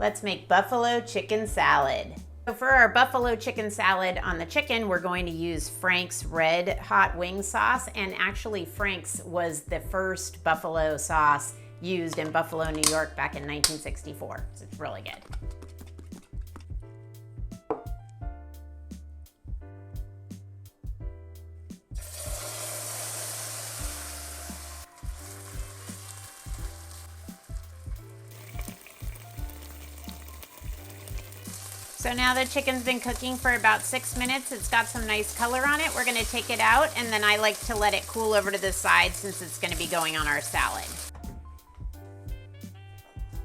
Let's make buffalo chicken salad. So for our buffalo chicken salad on the chicken, we're going to use Frank's red hot wing sauce. And actually Frank's was the first buffalo sauce used in Buffalo, New York back in 1964. So it's really good. So now the chicken's been cooking for about 6 minutes. It's got some nice color on it. We're gonna take it out, and then I like to let it cool over to the side since it's gonna be going on our salad.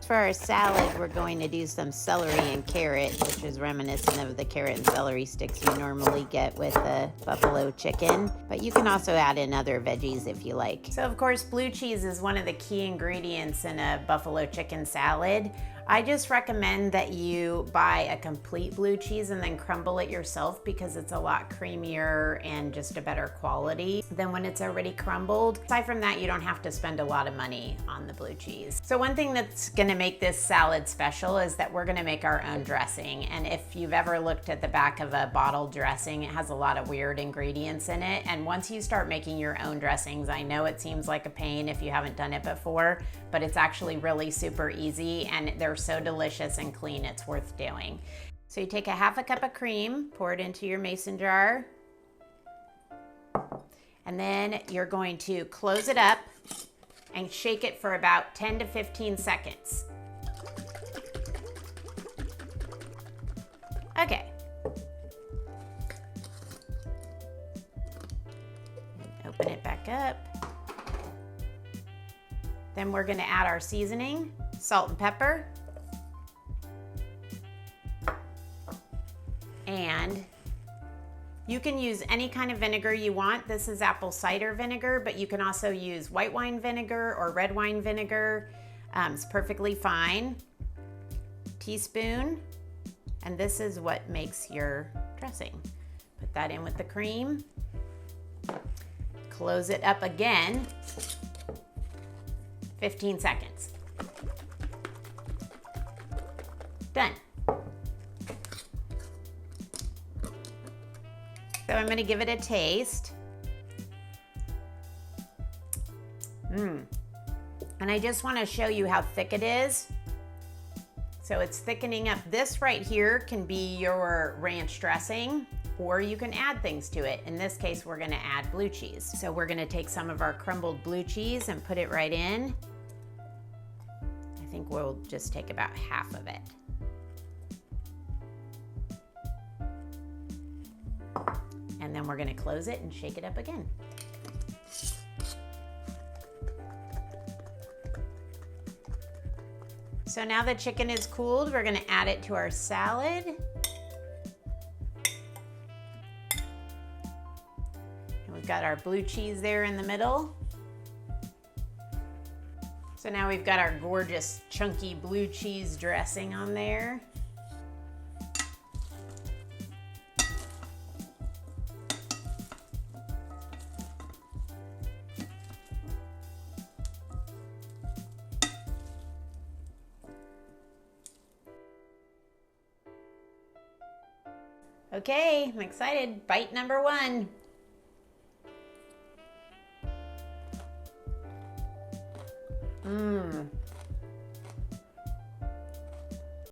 For our salad, we're going to do some celery and carrot, which is reminiscent of the carrot and celery sticks you normally get with the buffalo chicken. But you can also add in other veggies if you like. So of course, blue cheese is one of the key ingredients in a buffalo chicken salad. I just recommend that you buy a complete blue cheese and then crumble it yourself because it's a lot creamier and just a better quality than when it's already crumbled. Aside from that, you don't have to spend a lot of money on the blue cheese. So one thing that's gonna make this salad special is that we're gonna make our own dressing. And if you've ever looked at the back of a bottle dressing, it has a lot of weird ingredients in it. And once you start making your own dressings, I know it seems like a pain if you haven't done it before, but it's actually really super easy and they're so delicious and clean, it's worth doing. So you take a half a cup of cream, pour it into your mason jar, and then you're going to close it up and shake it for about 10 to 15 seconds. Okay. Open it back up. Then we're gonna add our seasoning, salt and pepper. And you can use any kind of vinegar you want. This is apple cider vinegar, but you can also use white wine vinegar or red wine vinegar. It's perfectly fine. Teaspoon, and this is what makes your dressing. Put that in with the cream. Close it up again. 15 seconds. Done. So I'm gonna give it a taste. And I just wanna show you how thick it is. So it's thickening up. This right here can be your ranch dressing, or you can add things to it. In this case, we're gonna add blue cheese. So we're gonna take some of our crumbled blue cheese and put it right in. I think we'll just take about half of it. And then we're gonna close it and shake it up again. So now the chicken is cooled, we're gonna add it to our salad. And we've got our blue cheese there in the middle. So now we've got our gorgeous chunky blue cheese dressing on there. Okay, I'm excited. Bite number one.